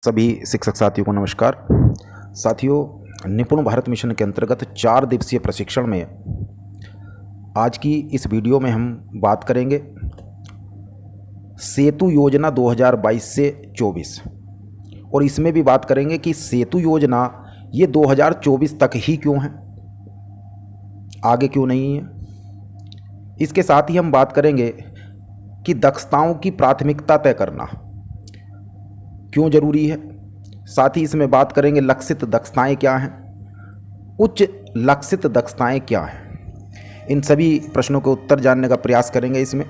सभी शिक्षक साथियों को नमस्कार। साथियों, निपुण भारत मिशन के अंतर्गत 4 दिवसीय प्रशिक्षण में आज की इस वीडियो में हम बात करेंगे सेतु योजना 2022 से 24 और इसमें भी बात करेंगे कि सेतु योजना ये 2024 तक ही क्यों है, आगे क्यों नहीं है। इसके साथ ही हम बात करेंगे कि दक्षताओं की प्राथमिकता तय करना क्यों जरूरी है। साथ ही इसमें बात करेंगे लक्षित दक्षताएं क्या हैं, उच्च लक्षित दक्षताएं क्या हैं। इन सभी प्रश्नों के उत्तर जानने का प्रयास करेंगे इसमें,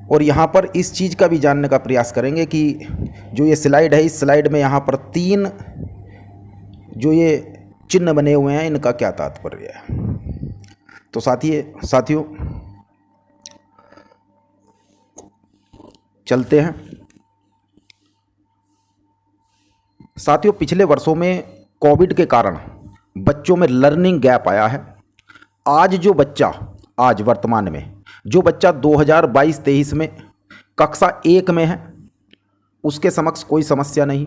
और यहाँ पर इस चीज़ का भी जानने का प्रयास करेंगे कि जो ये स्लाइड है, इस स्लाइड में यहाँ पर 3 जो ये चिन्ह बने हुए हैं इनका क्या तात्पर्य है। तो साथियों चलते हैं। साथियों, पिछले वर्षों में कोविड के कारण बच्चों में लर्निंग गैप आया है। आज वर्तमान में जो बच्चा 2022-23 में कक्षा 1 में है उसके समक्ष कोई समस्या नहीं।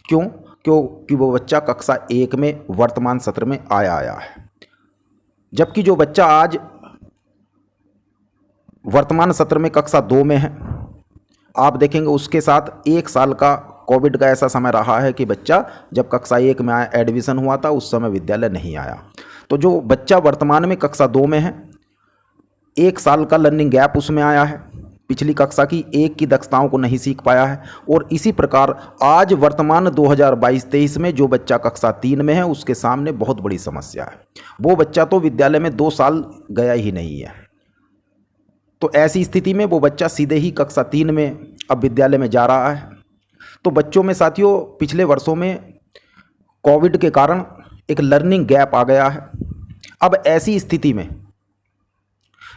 क्योंकि वो बच्चा कक्षा 1 में वर्तमान सत्र में आया है, जबकि जो बच्चा आज वर्तमान सत्र में कक्षा 2 में है, आप देखेंगे उसके साथ 1 साल का कोविड का ऐसा समय रहा है कि बच्चा जब कक्षा 1 में आया, एडमिशन हुआ था, उस समय विद्यालय नहीं आया। तो जो बच्चा वर्तमान में कक्षा 2 में है, 1 साल का लर्निंग गैप उसमें आया है, पिछली कक्षा की 1 की दक्षताओं को नहीं सीख पाया है। और इसी प्रकार आज वर्तमान 2022-23 में जो बच्चा कक्षा 3 में है उसके सामने बहुत बड़ी समस्या है। वो बच्चा तो विद्यालय में 2 साल गया ही नहीं है। तो ऐसी स्थिति में वो बच्चा सीधे ही कक्षा 3 में अब विद्यालय में जा रहा है। तो बच्चों में साथियों पिछले वर्षों में कोविड के कारण एक लर्निंग गैप आ गया है। अब ऐसी स्थिति में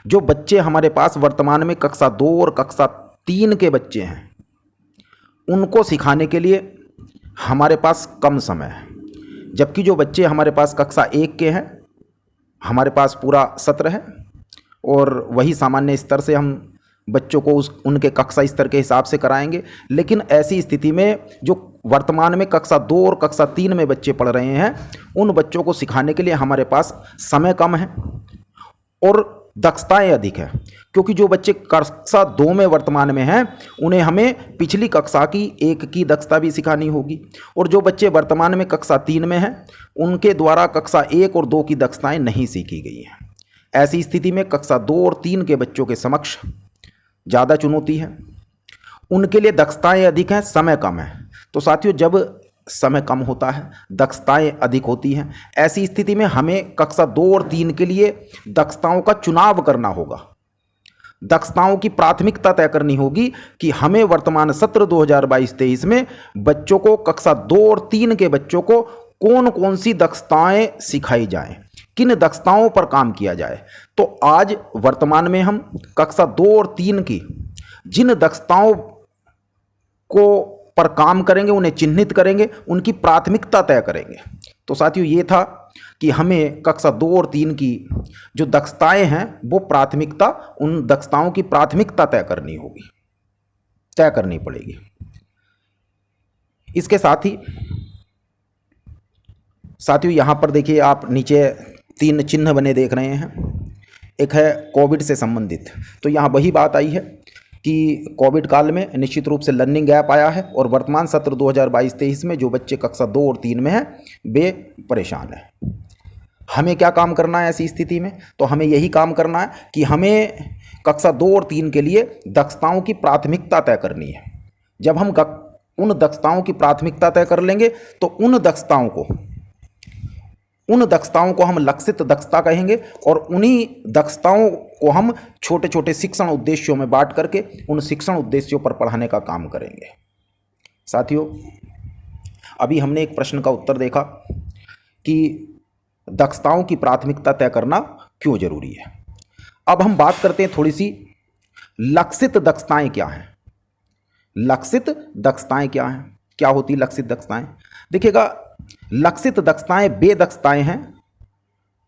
जो बच्चे हमारे पास वर्तमान में कक्षा 2 और कक्षा 3 के बच्चे हैं, उनको सिखाने के लिए हमारे पास कम समय है, जबकि जो बच्चे हमारे पास कक्षा 1 के हैं, हमारे पास पूरा सत्र है और वही सामान्य स्तर से हम बच्चों को उनके कक्षा स्तर के हिसाब से कराएंगे। लेकिन ऐसी स्थिति में जो वर्तमान में कक्षा 2 और कक्षा 3 में बच्चे पढ़ रहे हैं, उन बच्चों को सिखाने के लिए हमारे पास समय कम है और दक्षताएं अधिक है। क्योंकि जो बच्चे कक्षा 2 में वर्तमान में हैं, उन्हें हमें पिछली कक्षा की 1 की दक्षता भी सिखानी होगी, और जो बच्चे वर्तमान में कक्षा 3 में हैं, उनके द्वारा कक्षा 1 और 2 की दक्षताएं नहीं सीखी गई हैं। ऐसी स्थिति में कक्षा 2 और 3 के बच्चों के समक्ष ज़्यादा चुनौती है, उनके लिए दक्षताएं अधिक हैं, समय कम है। तो साथियों, जब समय कम होता है, दक्षताएं अधिक होती हैं, ऐसी स्थिति में हमें कक्षा 2 और 3 के लिए दक्षताओं का चुनाव करना होगा। दक्षताओं की प्राथमिकता तय करनी होगी कि हमें वर्तमान सत्र 2022-23 में बच्चों को, कक्षा 2 और 3 के बच्चों को कौन कौन सी दक्षताएं सिखाई जाएं, किन दक्षताओं पर काम किया जाए। तो आज वर्तमान में हम कक्षा 2 और 3 की जिन दक्षताओं को पर काम करेंगे, उन्हें चिन्हित करेंगे, उनकी प्राथमिकता तय करेंगे। तो साथियों, ये था कि हमें कक्षा 2 और 3 की जो दक्षताएं हैं वो प्राथमिकता, उन दक्षताओं की प्राथमिकता तय करनी पड़ेगी। इसके साथ ही साथियों यहाँ पर देखिए, आप नीचे 3 चिन्ह बने देख रहे हैं। एक है कोविड से संबंधित। तो यहाँ वही बात आई है कि कोविड काल में निश्चित रूप से लर्निंग गैप आया है और वर्तमान सत्र 2022-23 में जो बच्चे कक्षा 2 और 3 में हैं वे परेशान हैं। हमें क्या काम करना है ऐसी स्थिति में? तो हमें यही काम करना है कि हमें कक्षा 2 और 3 के लिए दक्षताओं की प्राथमिकता तय करनी है। जब हम उन दक्षताओं की प्राथमिकता तय कर लेंगे तो उन दक्षताओं को हम लक्षित दक्षता कहेंगे, और उन्हीं दक्षताओं को हम छोटे छोटे शिक्षण उद्देश्यों में बांट करके उन शिक्षण उद्देश्यों पर पढ़ाने का काम करेंगे। साथियों, अभी हमने एक प्रश्न का उत्तर देखा कि दक्षताओं की प्राथमिकता तय करना क्यों जरूरी है। अब हम बात करते हैं थोड़ी सी लक्षित दक्षताएं क्या हैं। लक्षित दक्षताएं क्या हैं, क्या होती लक्षित दक्षताएं? देखिएगा, लक्षित दक्षताएं वे दक्षताएं हैं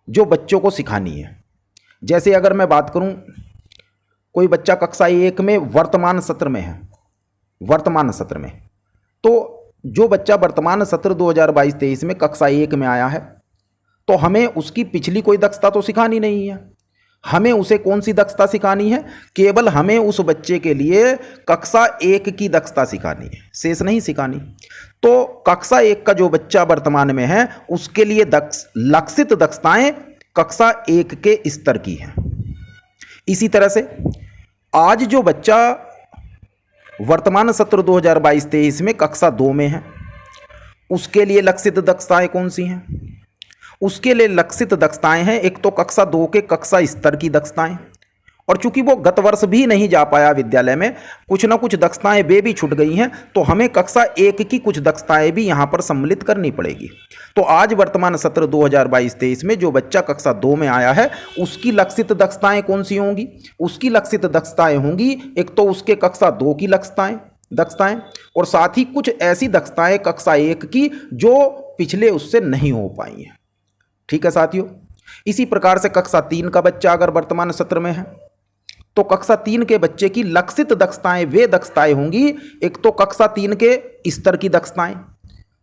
जो बच्चों को सिखानी है। जैसे अगर मैं बात करूं, कोई बच्चा कक्षा 1 में वर्तमान सत्र में है, वर्तमान सत्र में, तो जो बच्चा वर्तमान सत्र 2022-23 में कक्षा 1 में आया है, तो हमें उसकी पिछली कोई दक्षता तो सिखानी नहीं है। हमें उसे कौन सी दक्षता सिखानी है? केवल हमें उस बच्चे के लिए कक्षा 1 की दक्षता सिखानी है, शेष नहीं सिखानी। तो कक्षा 1 का जो बच्चा वर्तमान में है, उसके लिए लक्षित दक्षताएं कक्षा 1 के स्तर की हैं। इसी तरह से आज जो बच्चा वर्तमान सत्र 2022-23 में कक्षा 2 में है, उसके लिए लक्षित दक्षताएं कौन सी हैं? उसके लिए लक्षित दक्षताएं हैं, एक तो कक्षा 2 के कक्षा स्तर की दक्षताएं, और चूंकि वो गत वर्ष भी नहीं जा पाया विद्यालय में, कुछ ना कुछ दक्षताएं वे भी छूट गई हैं, तो हमें कक्षा 1 की कुछ दक्षताएं भी यहाँ पर सम्मिलित करनी पड़ेगी। तो आज वर्तमान सत्र 2022-23 में जो बच्चा कक्षा 2 में आया है, उसकी लक्षित दक्षताएं कौन सी होंगी? उसकी लक्षित दक्षताएं होंगी एक तो उसके कक्षा 2 की दक्षताएं और साथ ही कुछ ऐसी दक्षताएं कक्षा 1 की जो पिछले उससे नहीं हो पाई हैं। ठीक है साथियों। इसी प्रकार से कक्षा 3 का बच्चा अगर वर्तमान सत्र में है, तो कक्षा 3 के बच्चे की लक्षित दक्षताएं वे दक्षताएं होंगी, एक तो कक्षा 3 के स्तर की दक्षताएं,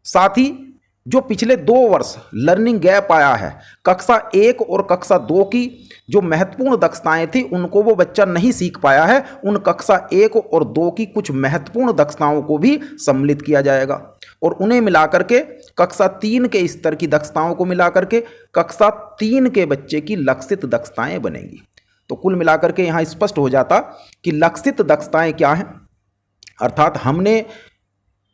साथ ही जो पिछले 2 वर्ष लर्निंग गैप आया है, कक्षा 1 और कक्षा 2 की जो महत्वपूर्ण दक्षताएं थी उनको वो बच्चा नहीं सीख पाया है, उन कक्षा 1 और 2 की कुछ महत्वपूर्ण दक्षताओं को भी सम्मिलित किया जाएगा और उन्हें मिलाकर के कक्षा 3 के स्तर की दक्षताओं को मिलाकर के कक्षा 3 के बच्चे की लक्षित दक्षताएं बनेंगी। तो कुल मिलाकर के यहाँ स्पष्ट हो जाता कि लक्षित दक्षताएं क्या हैं, अर्थात हमने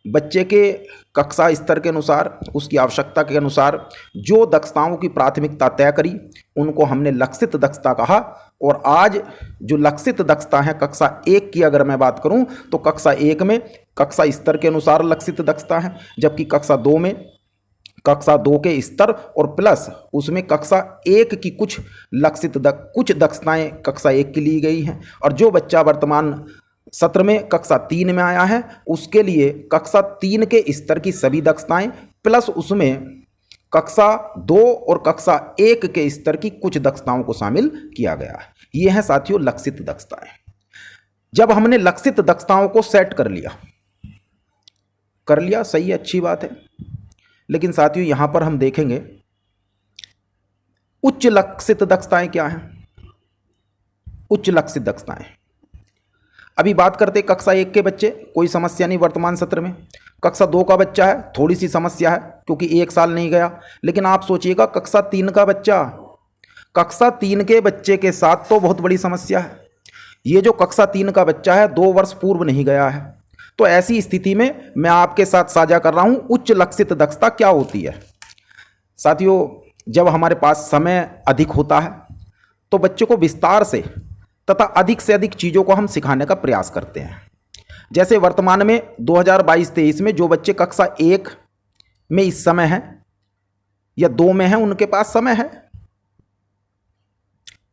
बच्चे के कक्षा स्तर के अनुसार, उसकी आवश्यकता के अनुसार जो दक्षताओं की प्राथमिकता तय करी, उनको हमने लक्षित दक्षता कहा। और आज जो लक्षित दक्षता है कक्षा 1 की अगर मैं बात करूं, तो कक्षा 1 में कक्षा स्तर के अनुसार लक्षित दक्षता है, जबकि कक्षा 2 में कक्षा 2 के स्तर और प्लस उसमें कक्षा 1 की कुछ कुछ दक्षताएं कक्षा 1 की ली गई हैं। और जो बच्चा वर्तमान सत्र में कक्षा 3 में आया है, उसके लिए कक्षा 3 के स्तर की सभी दक्षताएं प्लस उसमें कक्षा 2 और कक्षा 1 के स्तर की कुछ दक्षताओं को शामिल किया गया है। ये है साथियों लक्षित दक्षताएं। जब हमने लक्षित दक्षताओं को सेट कर लिया सही है, अच्छी बात है, लेकिन साथियों यहां पर हम देखेंगे उच्च लक्षित दक्षताएं क्या हैं। उच्च लक्षित दक्षताएं अभी बात करते कक्षा 1 के बच्चे, कोई समस्या नहीं वर्तमान सत्र में। कक्षा 2 का बच्चा है, थोड़ी सी समस्या है क्योंकि 1 साल नहीं गया। लेकिन आप सोचिएगा कक्षा 3 का बच्चा, कक्षा 3 के बच्चे के साथ तो बहुत बड़ी समस्या है। ये जो कक्षा 3 का बच्चा है 2 वर्ष पूर्व नहीं गया है, तो ऐसी स्थिति में मैं आपके साथ साझा कर रहा हूं उच्च लक्षित दक्षता क्या होती है। साथियों जब हमारे पास समय अधिक होता है तो बच्चों को विस्तार से तथा अधिक से अधिक चीज़ों को हम सिखाने का प्रयास करते हैं। जैसे वर्तमान में 2022-23 में जो बच्चे कक्षा 1 में इस समय हैं या 2 में हैं, उनके पास समय है,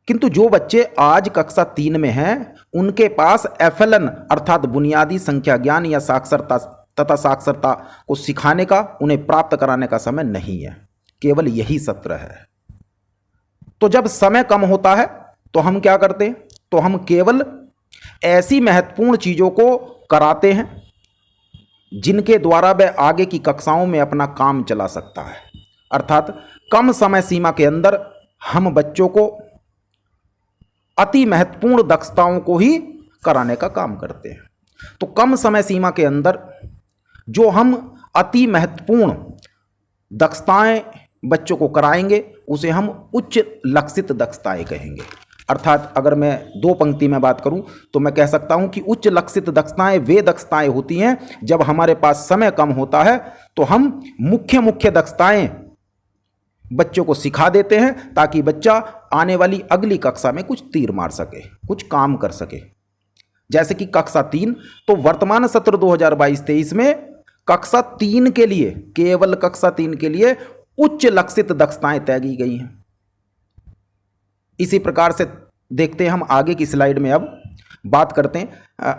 किंतु जो बच्चे आज कक्षा 3 में हैं उनके पास FLN अर्थात बुनियादी संख्या ज्ञान या साक्षरता तथा साक्षरता को सिखाने का, उन्हें प्राप्त कराने का समय नहीं है, केवल यही सत्र है। तो जब समय कम होता है तो हम क्या करते हैं, तो हम केवल ऐसी महत्वपूर्ण चीज़ों को कराते हैं जिनके द्वारा वह आगे की कक्षाओं में अपना काम चला सकता है। अर्थात कम समय सीमा के अंदर हम बच्चों को अति महत्वपूर्ण दक्षताओं को ही कराने का काम करते हैं। तो कम समय सीमा के अंदर जो हम अति महत्वपूर्ण दक्षताएं बच्चों को कराएंगे उसे हम उच्च लक्षित दक्षताएं कहेंगे। अर्थात अगर मैं 2 पंक्ति में बात करूं तो मैं कह सकता हूं कि उच्च लक्षित दक्षताएं वे दक्षताएं होती हैं जब हमारे पास समय कम होता है तो हम मुख्य दक्षताएं बच्चों को सिखा देते हैं ताकि बच्चा आने वाली अगली कक्षा में कुछ तीर मार सके, कुछ काम कर सके। जैसे कि कक्षा 3, तो वर्तमान सत्र 2022-23 में कक्षा 3 के लिए, केवल कक्षा 3 के लिए उच्च लक्षित दक्षताएं तय की गई हैं। इसी प्रकार से देखते हैं हम आगे की स्लाइड में, अब बात करते हैं।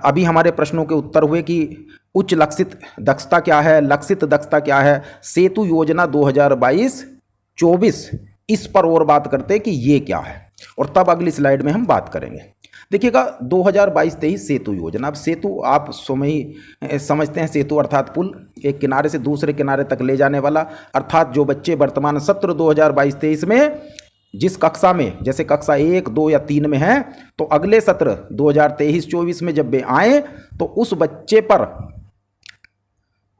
अभी हमारे प्रश्नों के उत्तर हुए कि उच्च लक्षित दक्षता क्या है, लक्षित दक्षता क्या है, सेतु योजना 2022-24 इस पर और बात करते हैं कि ये क्या है, और तब अगली स्लाइड में हम बात करेंगे। देखिएगा 2022-23 सेतु योजना। अब सेतु आप समझते हैं, सेतु अर्थात पुल, एक किनारे से दूसरे किनारे तक ले जाने वाला। अर्थात जो बच्चे वर्तमान सत्र 2022-23 में जिस कक्षा में, जैसे कक्षा 1, 2 या 3 में हैं, तो अगले सत्र 2023-24 में जब वे आए तो उस बच्चे पर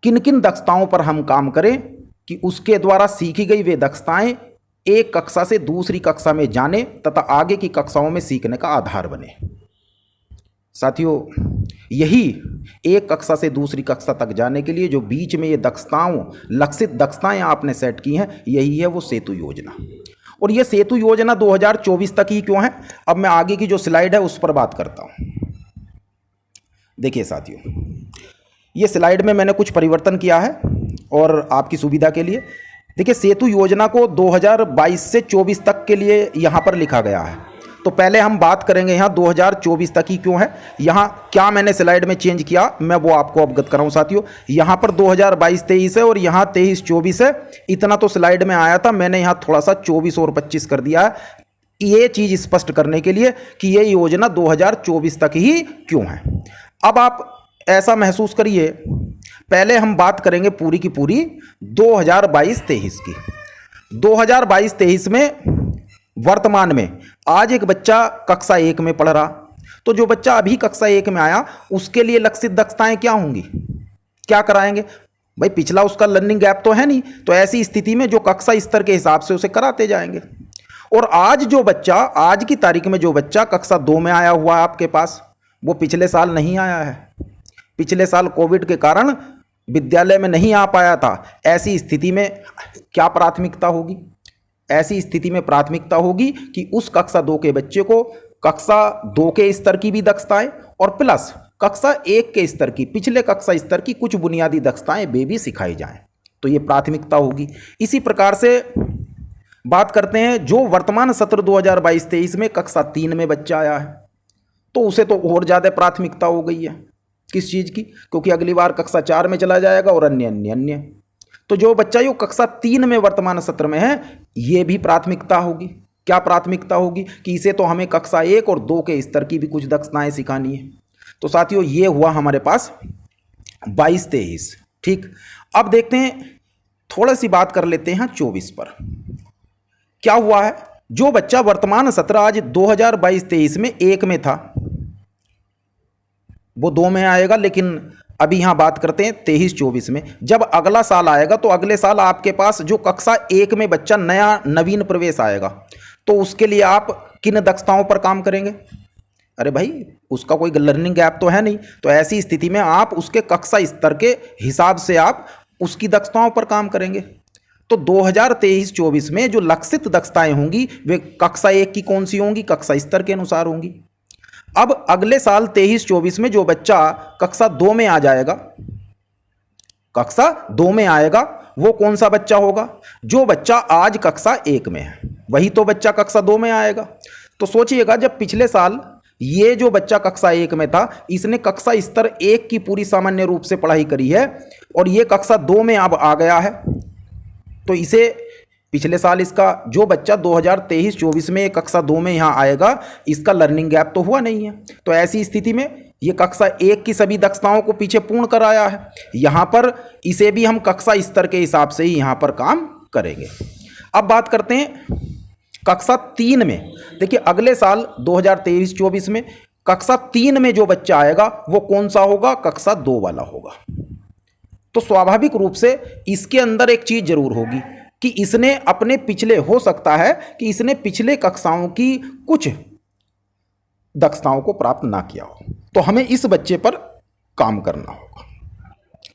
किन किन दक्षताओं पर हम काम करें कि उसके द्वारा सीखी गई वे दक्षताएं एक कक्षा से दूसरी कक्षा में जाने तथा आगे की कक्षाओं में सीखने का आधार बने। साथियों, यही एक कक्षा से दूसरी कक्षा तक जाने के लिए जो बीच में ये लक्षित दक्षताएं आपने सेट की हैं, यही है वो सेतु योजना। और ये सेतु योजना 2024 तक ही क्यों है, अब मैं आगे की जो स्लाइड है उस पर बात करता हूं। देखिए साथियों, ये स्लाइड में मैंने कुछ परिवर्तन किया है और आपकी सुविधा के लिए। देखिए, सेतु योजना को 2022 से 24 तक के लिए यहाँ पर लिखा गया है। तो पहले हम बात करेंगे यहाँ 2024 तक ही क्यों है। यहाँ क्या मैंने स्लाइड में चेंज किया, मैं वो आपको अवगत कराऊँ साथियों। यहाँ पर 2022-23 है और यहाँ 23-24 है। इतना तो स्लाइड में आया था, मैंने यहाँ थोड़ा सा 24 और 25 कर दिया है, ये चीज़ स्पष्ट करने के लिए कि ये योजना 2024 तक ही क्यों है। अब आप ऐसा महसूस करिए, पहले हम बात करेंगे पूरी की पूरी 2022-23 की। 2022-23 में वर्तमान में आज एक बच्चा कक्षा 1 में पढ़ रहा, तो जो बच्चा अभी कक्षा 1 में आया उसके लिए लक्षित दक्षताएं क्या होंगी, क्या कराएंगे भाई? पिछला उसका लर्निंग गैप तो है नहीं, तो ऐसी स्थिति में जो कक्षा स्तर के हिसाब से उसे कराते जाएंगे। और आज जो बच्चा, आज की तारीख में जो बच्चा कक्षा 2 में आया हुआ है आपके पास, वो पिछले साल नहीं आया है, पिछले साल कोविड के कारण विद्यालय में नहीं आ पाया था। ऐसी स्थिति में क्या प्राथमिकता होगी? ऐसी स्थिति में प्राथमिकता होगी कि उस कक्षा 2 के बच्चे को कक्षा 2 के स्तर की भी दक्षताएं और प्लस कक्षा 1 के स्तर की, पिछले कक्षा स्तर की कुछ बुनियादी दक्षताएं वे भी सिखाई जाएं, तो ये प्राथमिकता होगी। इसी प्रकार से बात करते हैं जो वर्तमान सत्र 2022-23 में कक्षा 3 में बच्चा आया है, तो उसे तो और ज़्यादा प्राथमिकता हो गई है। किस चीज़ की? क्योंकि अगली बार कक्षा 4 में चला जाएगा और अन्य। तो जो बच्चा यो कक्षा 3 में वर्तमान सत्र में है, ये भी प्राथमिकता होगी। क्या प्राथमिकता होगी कि इसे तो हमें कक्षा 1 और 2 के स्तर की भी कुछ दक्षताएं सिखानी है। तो साथियों, ये हुआ हमारे पास 22-23। ठीक, अब देखते हैं, थोड़ा सी बात कर लेते हैं 24 पर। क्या हुआ है, जो बच्चा वर्तमान सत्र आज 2022-23 में 1 में था, वो 2 में आएगा। लेकिन अभी यहां बात करते हैं 23-24 में। जब अगला साल आएगा तो अगले साल आपके पास जो कक्षा 1 में बच्चा नवीन प्रवेश आएगा, तो उसके लिए आप किन दक्षताओं पर काम करेंगे? अरे भाई, उसका कोई लर्निंग गैप तो है नहीं, तो ऐसी स्थिति में आप उसके कक्षा स्तर के हिसाब से आप उसकी दक्षताओं पर काम करेंगे। तो 2023-24 में जो लक्षित दक्षताएं होंगी वे कक्षा 1 की कौन सी होंगी? कक्षा स्तर के अनुसार होंगी। अब अगले साल 23-24 में जो बच्चा कक्षा 2 में आ जाएगा, कक्षा 2 में आएगा, वो कौन सा बच्चा होगा? जो बच्चा आज कक्षा 1 में है, वही तो बच्चा कक्षा 2 में आएगा। तो सोचिएगा, जब पिछले साल ये जो बच्चा कक्षा 1 में था, इसने कक्षा स्तर 1 की पूरी सामान्य रूप से पढ़ाई करी है और ये कक्षा 2 में अब आ गया है, तो इसे पिछले साल इसका जो बच्चा 2023-24 में कक्षा 2 में यहाँ आएगा, इसका लर्निंग गैप तो हुआ नहीं है। तो ऐसी स्थिति में ये कक्षा 1 की सभी दक्षताओं को पीछे पूर्ण कराया है। यहाँ पर इसे भी हम कक्षा स्तर के हिसाब से ही यहाँ पर काम करेंगे। अब बात करते हैं कक्षा 3 में। देखिए, अगले साल 2023-24 में कक्षा 3 में जो बच्चा आएगा वो कौन सा होगा? कक्षा 2 वाला होगा। तो स्वाभाविक रूप से इसके अंदर एक चीज जरूर होगी कि इसने अपने पिछले, हो सकता है कि इसने पिछले कक्षाओं की कुछ दक्षताओं को प्राप्त ना किया हो, तो हमें इस बच्चे पर काम करना होगा।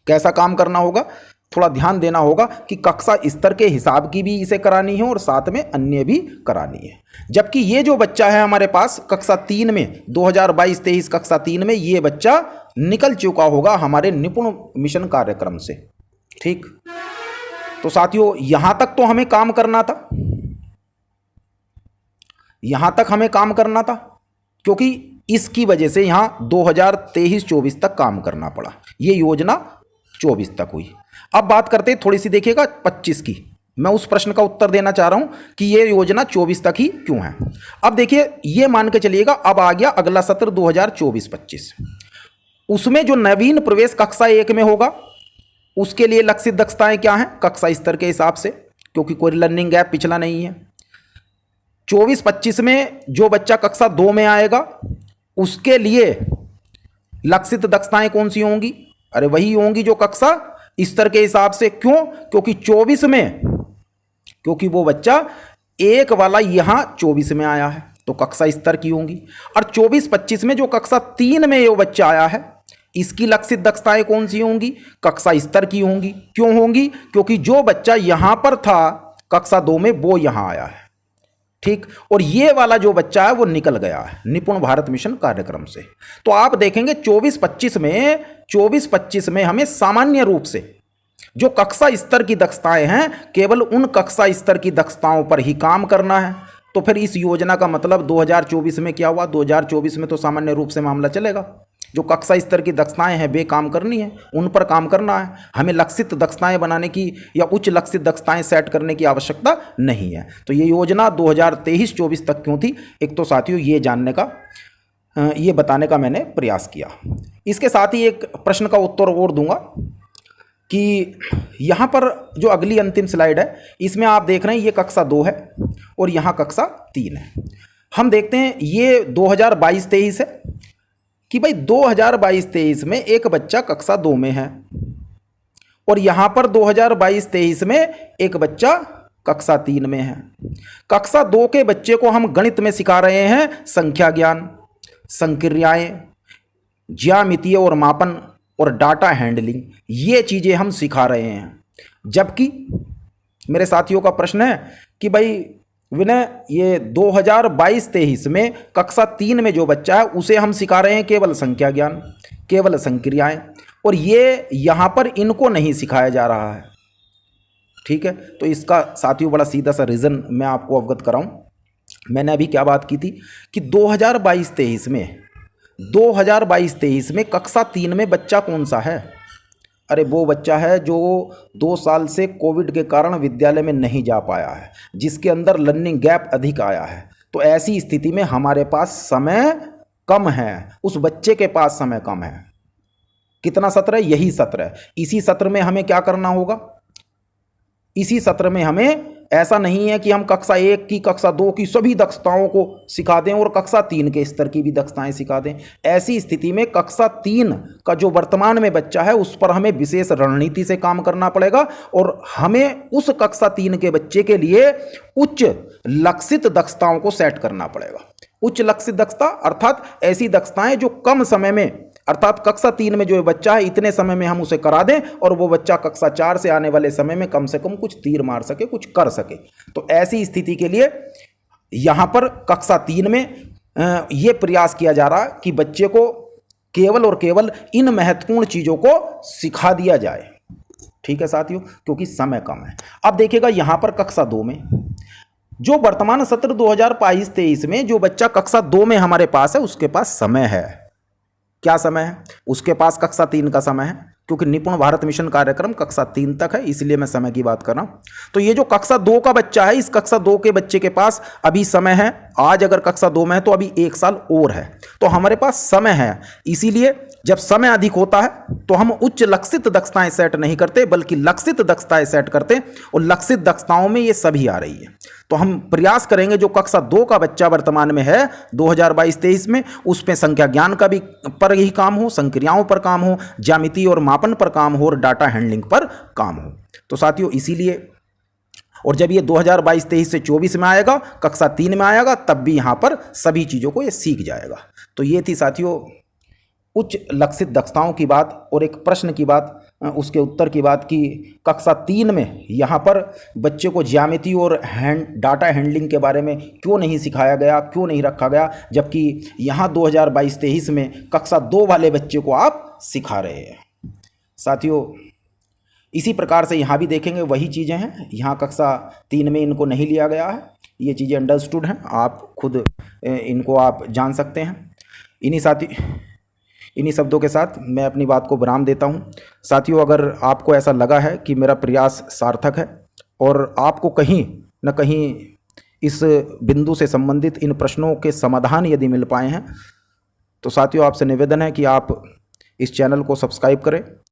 कैसा काम करना होगा? थोड़ा ध्यान देना होगा कि कक्षा स्तर के हिसाब की भी इसे करानी है और साथ में अन्य भी करानी है। जबकि ये जो बच्चा है हमारे पास कक्षा 3 में, 2022-23 कक्षा 3 में, ये बच्चा निकल चुका होगा हमारे निपुण मिशन कार्यक्रम से। ठीक, तो साथियों, यहां तक तो हमें काम करना था, यहां तक हमें काम करना था, क्योंकि इसकी वजह से यहां 2023-24 तक काम करना पड़ा। ये योजना 24 तक हुई। अब बात करते हैं, थोड़ी सी देखिएगा 25 की। मैं उस प्रश्न का उत्तर देना चाह रहा हूं कि ये योजना 24 तक ही क्यों है। अब देखिए, ये मान के चलिएगा, अब आ गया अगला सत्र 2024-25। उसमें जो नवीन प्रवेश कक्षा 1 में होगा उसके लिए लक्षित दक्षताएं क्या हैं कक्षा स्तर के हिसाब से, क्योंकि कोई लर्निंग गैप पिछला नहीं है। 24-25 में जो बच्चा कक्षा 2 में आएगा उसके लिए लक्षित दक्षताएं कौन सी होंगी? अरे वही होंगी जो कक्षा स्तर के हिसाब से। क्यों? क्योंकि 24 में, क्योंकि वो बच्चा 1 वाला यहां 24 में आया है तो कक्षा स्तर की होंगी। और 24-25 में जो कक्षा 3 में ये बच्चा आया है इसकी लक्षित दक्षताएं कौन सी होंगी? कक्षा स्तर की होंगी। क्यों होंगी? क्योंकि जो बच्चा यहां पर था कक्षा 2 में वो यहां आया है, ठीक, और ये वाला जो बच्चा है वो निकल गया है निपुण भारत मिशन कार्यक्रम से। तो आप देखेंगे 24-25 में हमें सामान्य रूप से जो कक्षा स्तर की दक्षताएं हैं केवल उन कक्षा स्तर की दक्षताओं पर ही काम करना है। तो फिर इस योजना का मतलब 2024 में क्या हुआ? 2024 में तो सामान्य रूप से मामला चलेगा। जो कक्षा स्तर की दक्षताएं हैं वे काम करनी है, उन पर काम करना है। हमें लक्षित दक्षताएं बनाने की या उच्च लक्षित दक्षताएं सेट करने की आवश्यकता नहीं है। तो ये योजना 2023-24 तक क्यों थी, एक तो साथियों ये जानने का, ये बताने का मैंने प्रयास किया। इसके साथ ही एक प्रश्न का उत्तर और दूंगा कि यहाँ पर जो अगली अंतिम स्लाइड है इसमें आप देख रहे हैं ये कक्षा 2 है और यहाँ कक्षा 3 है। हम देखते हैं ये 2022-23 है कि भाई 2022-23 में एक बच्चा कक्षा 2 में है और यहाँ पर 2022-23 में एक बच्चा कक्षा 3 में है। कक्षा 2 के बच्चे को हम गणित में सिखा रहे हैं संख्या ज्ञान, संक्रियाएं, ज्यामितीय और मापन और डाटा हैंडलिंग, ये चीज़ें हम सिखा रहे हैं। जबकि मेरे साथियों का प्रश्न है कि भाई विनय ये 2022-23 में कक्षा 3 में जो बच्चा है उसे हम सिखा रहे हैं केवल संख्या ज्ञान, केवल संक्रियाएं, और ये यहाँ पर इनको नहीं सिखाया जा रहा है, ठीक है। तो इसका साथियों बड़ा सीधा सा रीज़न मैं आपको अवगत कराऊं। मैंने अभी क्या बात की थी कि 2022-23 में कक्षा 3 में बच्चा कौन सा है? अरे वो बच्चा है जो 2 साल से कोविड के कारण विद्यालय में नहीं जा पाया है, जिसके अंदर लर्निंग गैप अधिक आया है। तो ऐसी स्थिति में हमारे पास समय कम है, उस बच्चे के पास समय कम है। कितना सत्र है? यही सत्र है। इसी सत्र में हमें क्या करना होगा? इसी सत्र में हमें, ऐसा नहीं है कि हम कक्षा 1 की कक्षा 2 की सभी दक्षताओं को सिखा दें और कक्षा 3 के स्तर की भी दक्षताएं सिखा दें। ऐसी स्थिति में कक्षा 3 का जो वर्तमान में बच्चा है उस पर हमें विशेष रणनीति से काम करना पड़ेगा और हमें उस कक्षा 3 के बच्चे के लिए उच्च लक्षित दक्षताओं को सेट करना पड़ेगा। उच्च लक्षित दक्षता अर्थात ऐसी दक्षताएं जो कम समय में, अर्थात कक्षा 3 में जो बच्चा है इतने समय में हम उसे करा दें और वो बच्चा कक्षा 4 से आने वाले समय में कम से कम कुछ तीर मार सके, कुछ कर सके। तो ऐसी स्थिति के लिए यहाँ पर कक्षा 3 में ये प्रयास किया जा रहा है कि बच्चे को केवल और केवल इन महत्वपूर्ण चीज़ों को सिखा दिया जाए, ठीक है साथियों, क्योंकि समय कम है। अब देखिएगा यहाँ पर कक्षा 2 में जो वर्तमान सत्र 2022-23 में जो बच्चा कक्षा 2 में हमारे पास है उसके पास समय है। क्या समय है? उसके पास कक्षा 3 का समय है, क्योंकि निपुण भारत मिशन कार्यक्रम कक्षा 3 तक है, इसलिए मैं समय की बात कर रहा हूं। तो ये जो कक्षा 2 का बच्चा है, इस कक्षा 2 के बच्चे के पास अभी समय है। आज अगर कक्षा 2 में है तो अभी 1 साल और है, तो हमारे पास समय है। इसीलिए जब समय अधिक होता है तो हम उच्च लक्षित दक्षताएं सेट नहीं करते बल्कि लक्षित दक्षताएं सेट करते, और लक्षित दक्षताओं में ये सभी आ रही है। तो हम प्रयास करेंगे जो कक्षा 2 का बच्चा वर्तमान में है 2022-23 में, उसमें संख्या ज्ञान का भी पर ही काम हो, संक्रियाओं पर काम हो, ज्यामिति और मापन पर काम हो और डाटा हैंडलिंग पर काम हो। तो साथियों इसीलिए, और जब ये 2022-23 से 24 में आएगा, कक्षा 3 में आएगा, तब भी यहाँ पर सभी चीज़ों को ये सीख जाएगा। तो ये थी साथियों उच्च लक्षित दक्षताओं की बात और एक प्रश्न की बात, उसके उत्तर की बात कि कक्षा 3 में यहाँ पर बच्चे को ज्यामिति और डाटा हैंडलिंग के बारे में क्यों नहीं सिखाया गया, क्यों नहीं रखा गया, जबकि यहाँ 2022-23 में कक्षा 2 वाले बच्चे को आप सिखा रहे हैं। साथियों इसी प्रकार से यहाँ भी देखेंगे वही चीज़ें हैं। यहाँ कक्षा 3 में इनको नहीं लिया गया है, ये चीज़ें अंडरस्टूड हैं, आप खुद इनको आप जान सकते हैं। इन्हीं शब्दों के साथ मैं अपनी बात को विराम देता हूं। साथियों अगर आपको ऐसा लगा है कि मेरा प्रयास सार्थक है और आपको कहीं न कहीं इस बिंदु से संबंधित इन प्रश्नों के समाधान यदि मिल पाए हैं तो साथियों आपसे निवेदन है कि आप इस चैनल को सब्सक्राइब करें